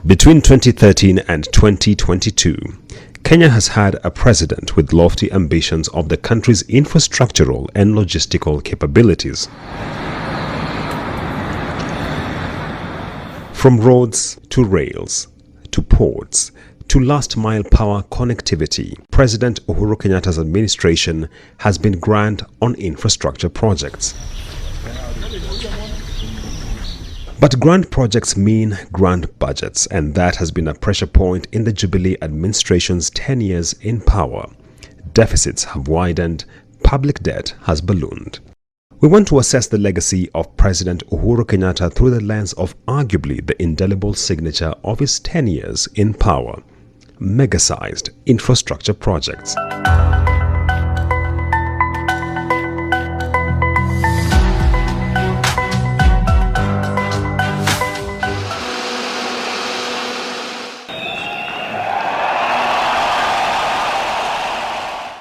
Between 2013 and 2022, Kenya has had a president with lofty ambitions of the country's infrastructural and logistical capabilities. From roads to rails to ports to last-mile power connectivity, President Uhuru Kenyatta's administration has been grand on infrastructure projects. But grand projects mean grand budgets, and that has been a pressure point in the Jubilee administration's 10 years in power. Deficits have widened, public debt has ballooned. We want to assess the legacy of President Uhuru Kenyatta through the lens of arguably the indelible signature of his 10 years in power: mega-sized infrastructure projects.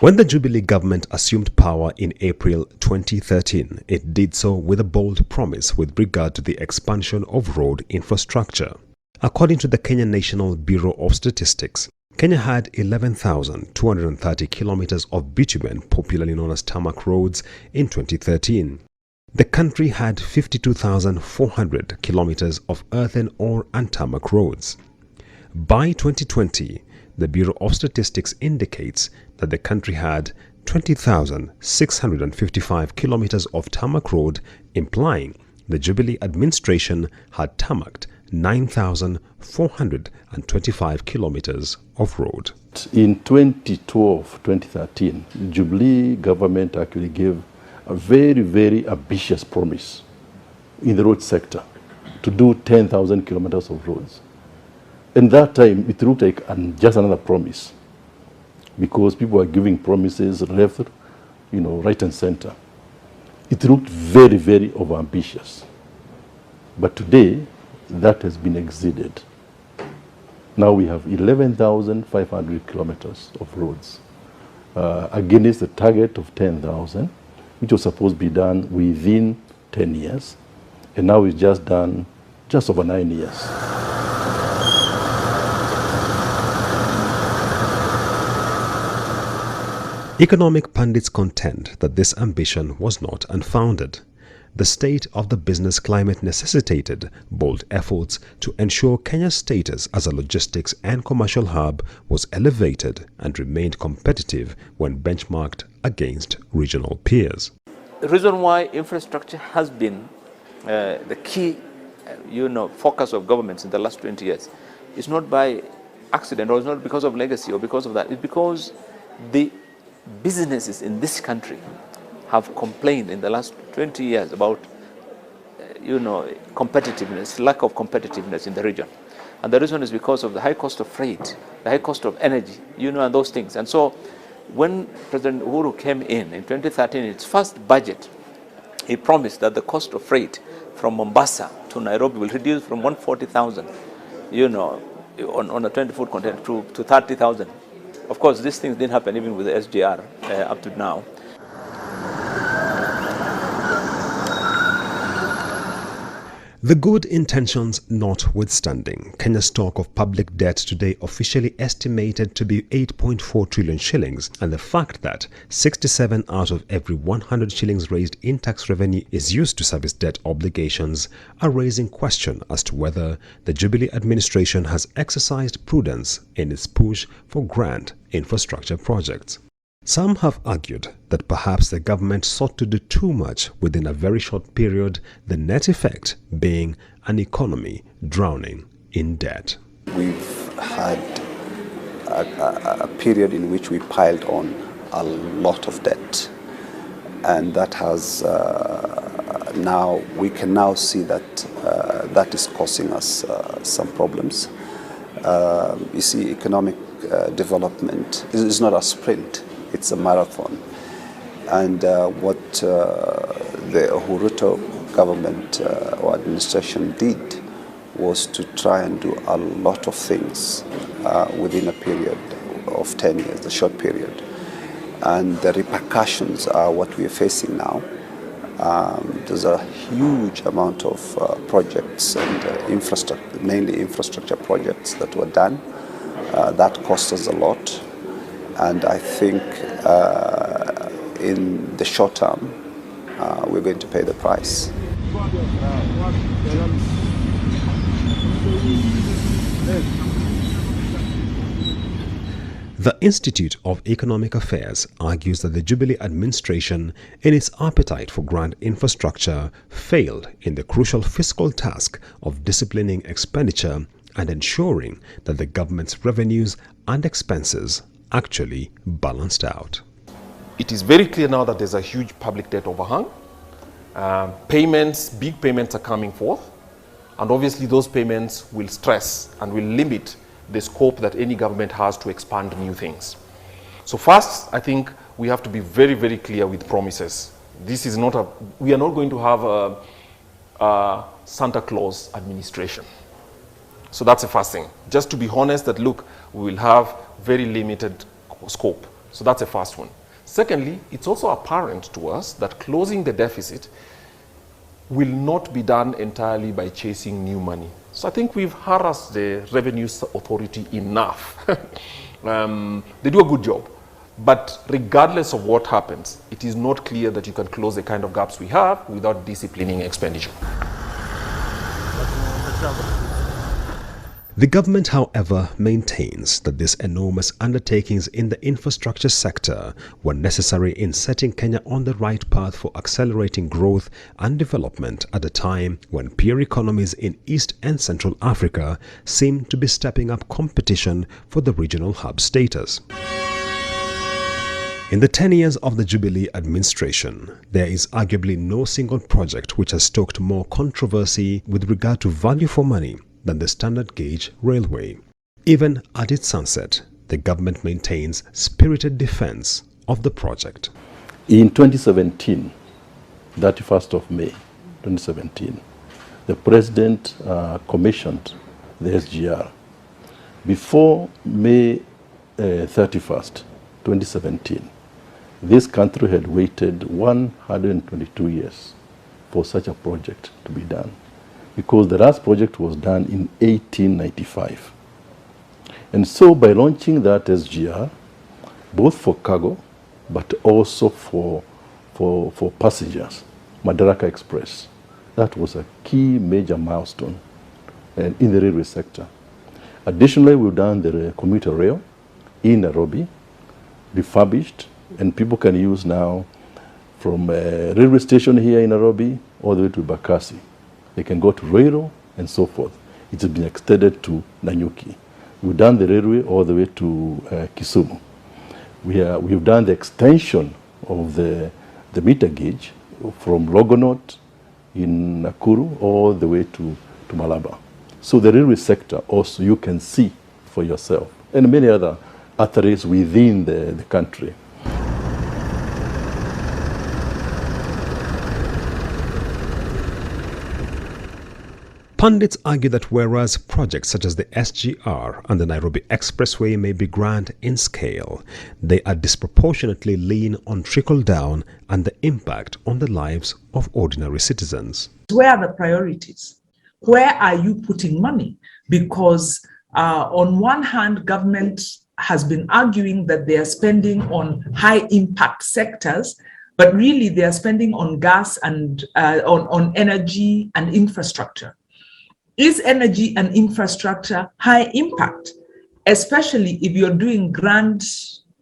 When the Jubilee government assumed power in April 2013, it did so with a bold promise with regard to the expansion of road infrastructure. According to the Kenya National Bureau of Statistics, Kenya had 11,230 kilometers of bitumen, popularly known as tarmac roads, in 2013. The country had 52,400 kilometers of earthen ore and tarmac roads. By 2020, the Bureau of Statistics indicates that the country had 20,655 kilometers of tarmac road, implying the Jubilee administration had tarmacked 9,425 kilometers of road. In 2012-2013, the Jubilee government actually gave a very, very ambitious promise in the road sector to do 10,000 kilometers of roads. And that time, it looked like just another promise, because people were giving promises left, right and center. It looked very, very overambitious. But today, that has been exceeded. Now we have 11,500 kilometers of roads, against the target of 10,000, which was supposed to be done within 10 years. And now it's just done just over 9 years. Economic pundits contend that this ambition was not unfounded. The state of the business climate necessitated bold efforts to ensure Kenya's status as a logistics and commercial hub was elevated and remained competitive when benchmarked against regional peers. The reason why infrastructure has been the key focus of governments in the last 20 years is not by accident, or it's not because of legacy or because of that. It's because the businesses in this country have complained in the last 20 years about competitiveness, lack of competitiveness in the region. And the reason is because of the high cost of freight, the high cost of energy, and those things. And so when President Uhuru came in 2013, its first budget, he promised that the cost of freight from Mombasa to Nairobi will reduce from 140,000, on a 20-foot container to 30,000. Of course, these things didn't happen even with the SGR up to now. The good intentions notwithstanding, Kenya's stock of public debt today officially estimated to be 8.4 trillion shillings, and the fact that 67 out of every 100 shillings raised in tax revenue is used to service debt obligations are raising question as to whether the Jubilee administration has exercised prudence in its push for grand infrastructure projects. Some have argued that perhaps the government sought to do too much within a very short period, the net effect being an economy drowning in debt. We've had a period in which we piled on a lot of debt, and that has we can now see that that is causing us some problems. You see, economic development is not a sprint. It's a marathon. And what the Uhuru government or administration did was to try and do a lot of things within a period of 10 years, a short period. And the repercussions are what we are facing now. There's a huge amount of projects and infrastructure, mainly infrastructure projects that were done. That cost us a lot. And I think in the short term, we're going to pay the price. The Institute of Economic Affairs argues that the Jubilee administration, in its appetite for grand infrastructure, failed in the crucial fiscal task of disciplining expenditure and ensuring that the government's revenues and expenses actually balanced out. It is very clear now that there's a huge public debt overhang. Big payments are coming forth, and obviously those payments will stress and will limit the scope that any government has to expand new things. So first, I think we have to be very, very clear with promises. This is not we are not going to have a Santa Claus administration. So that's the first thing. Just to be honest that, look, we will have very limited scope. So that's the first one. Secondly, it's also apparent to us that closing the deficit will not be done entirely by chasing new money. So I think we've harassed the Revenue Authority enough. They do a good job. But regardless of what happens, it is not clear that you can close the kind of gaps we have without disciplining expenditure. The government, however, maintains that these enormous undertakings in the infrastructure sector were necessary in setting Kenya on the right path for accelerating growth and development at a time when peer economies in East and Central Africa seem to be stepping up competition for the regional hub status. In the 10 years of the Jubilee administration, there is arguably no single project which has stoked more controversy with regard to value for money than the standard gauge railway. Even at its sunset, the government maintains spirited defense of the project. In 2017, 31st of May 2017, the President commissioned the SGR. Before May 31st, 2017, this country had waited 122 years for such a project to be done, because the last project was done in 1895. And so by launching that SGR, both for cargo, but also for passengers, Madaraka Express, that was a key major milestone in the railway sector. Additionally, we've done the commuter rail in Nairobi, refurbished, and people can use now from a railway station here in Nairobi all the way to Bakassi. They can go to Ruiru and so forth. It has been extended to Nanyuki. We've done the railway all the way to Kisumu. We've done the extension of the meter gauge from Logonot in Nakuru all the way to Malaba. So the railway sector also you can see for yourself, and many other arteries within the country. Pundits argue that whereas projects such as the SGR and the Nairobi Expressway may be grand in scale, they are disproportionately lean on trickle-down and the impact on the lives of ordinary citizens. Where are the priorities? Where are you putting money? Because on one hand, government has been arguing that they are spending on high-impact sectors, but really they are spending on gas and on energy and infrastructure. Is energy and infrastructure high impact, especially if you're doing grand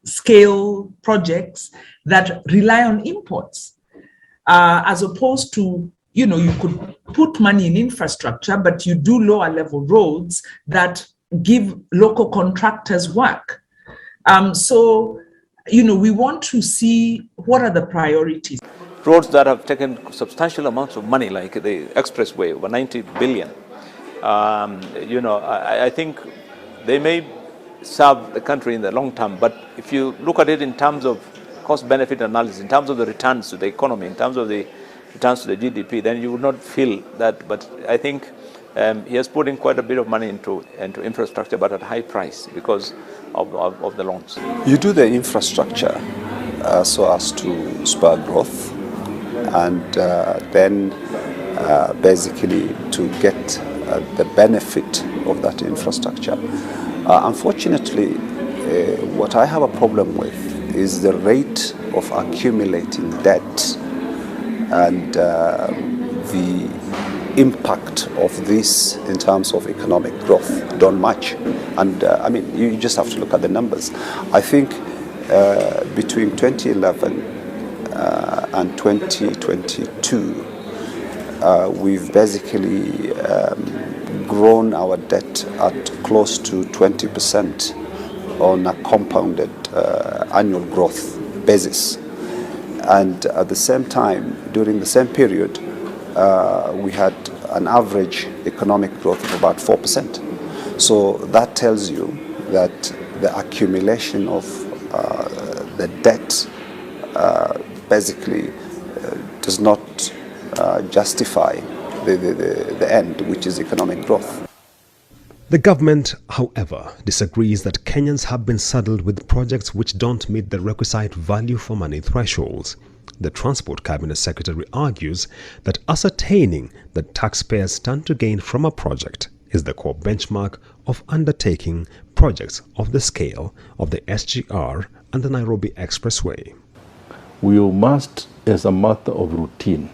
scale projects that rely on imports, as opposed to, you could put money in infrastructure, but you do lower level roads that give local contractors work. So, we want to see what are the priorities. Roads that have taken substantial amounts of money, like the expressway, over 90 billion. I think they may serve the country in the long term, but if you look at it in terms of cost-benefit analysis, in terms of the returns to the economy, in terms of the returns to the GDP, then you would not feel that. But I think he has put in quite a bit of money into infrastructure, but at a high price because of the loans. You do the infrastructure so as to spur growth, and then basically to get the benefit of that infrastructure. Unfortunately, what I have a problem with is the rate of accumulating debt and the impact of this in terms of economic growth don't match. And I mean, you just have to look at the numbers. I think between 2011 and 2022, we've basically grown our debt at close to 20% on a compounded annual growth basis. And at the same time, during the same period, we had an average economic growth of about 4%. So that tells you that the accumulation of the debt basically does not justify the end, which is economic growth. The government, however, disagrees that Kenyans have been saddled with projects which don't meet the requisite value for money thresholds. The Transport Cabinet Secretary argues that ascertaining that taxpayers stand to gain from a project is the core benchmark of undertaking projects of the scale of the SGR and the Nairobi Expressway. We must, as a matter of routine,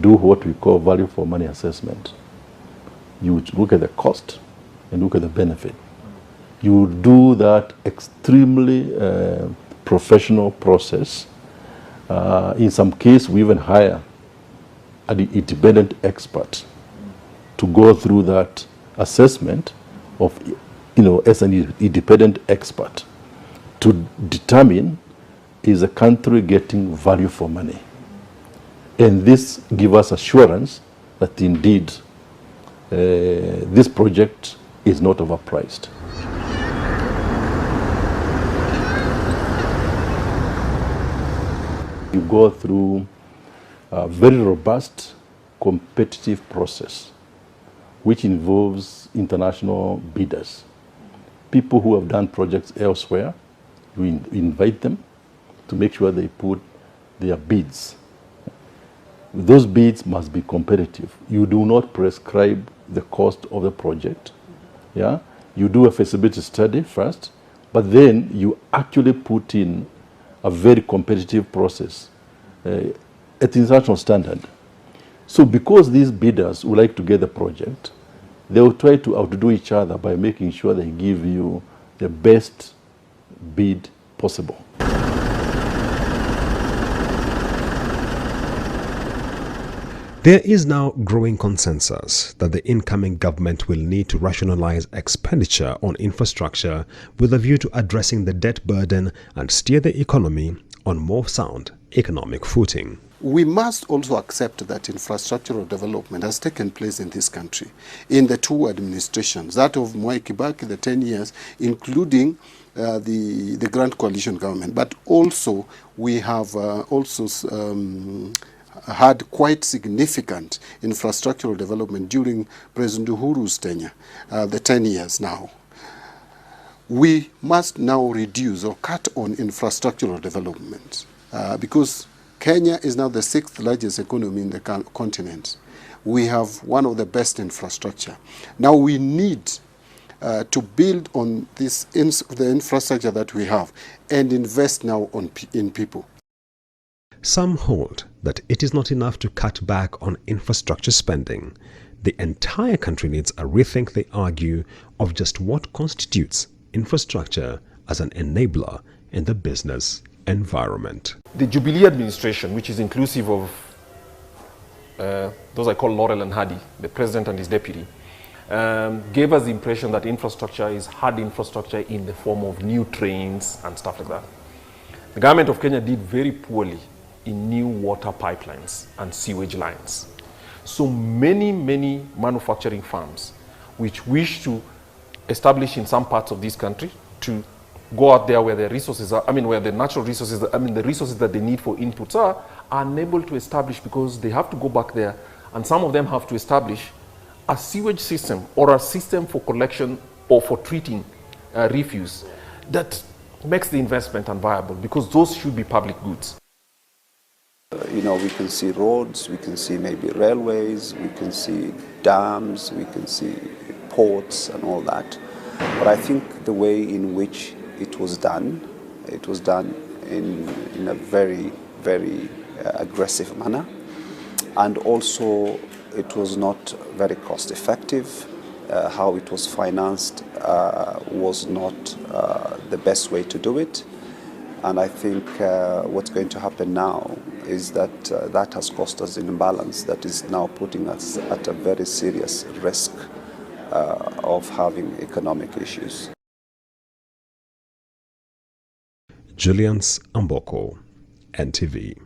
do what we call value for money assessment. You look at the cost and look at the benefit. You do that extremely professional process. In some case, we even hire an independent expert to go through that assessment of, as an independent expert to determine, is a country getting value for money? And this gives us assurance that indeed this project is not overpriced. You go through a very robust competitive process which involves international bidders, people who have done projects elsewhere. We invite them to make sure they put their bids. Those bids must be competitive. You do not prescribe the cost of the project. Yeah? You do a feasibility study first, but then you actually put in a very competitive process at international standard. So because these bidders would like to get the project, they will try to outdo each other by making sure they give you the best bid possible. There is now growing consensus that the incoming government will need to rationalize expenditure on infrastructure with a view to addressing the debt burden and steer the economy on more sound economic footing. We must also accept that infrastructural development has taken place in this country in the two administrations, that of Mwai Kibaki, the 10 years, including the Grand Coalition government. But also, we have had quite significant infrastructural development during President Uhuru's tenure, the 10 years now. We must now reduce or cut on infrastructural development because Kenya is now the 6th largest economy in the continent. We have one of the best infrastructure. Now we need to build on the infrastructure that we have and invest now in people. Some hold that it is not enough to cut back on infrastructure spending. The entire country needs a rethink, they argue, of just what constitutes infrastructure as an enabler in the business environment. The Jubilee administration, which is inclusive of those I call Laurel and Hardy, the president and his deputy, gave us the impression that infrastructure is hard infrastructure in the form of new trains and stuff like that. The government of Kenya did very poorly in new water pipelines and sewage lines. So many manufacturing firms which wish to establish in some parts of this country to go out there where the resources are, where the natural resources, the resources that they need for inputs are unable to establish because they have to go back there, and some of them have to establish a sewage system or a system for collection or for treating refuse that makes the investment unviable, because those should be public goods. You know, we can see roads, we can see maybe railways, we can see dams, we can see ports and all that. But I think the way in which it was done in a very, very aggressive manner. And also it was not very cost effective. How it was financed was not the best way to do it. And I think what's going to happen now is that that has cost us an imbalance that is now putting us at a very serious risk of having economic issues. Julians Amboko, NTV.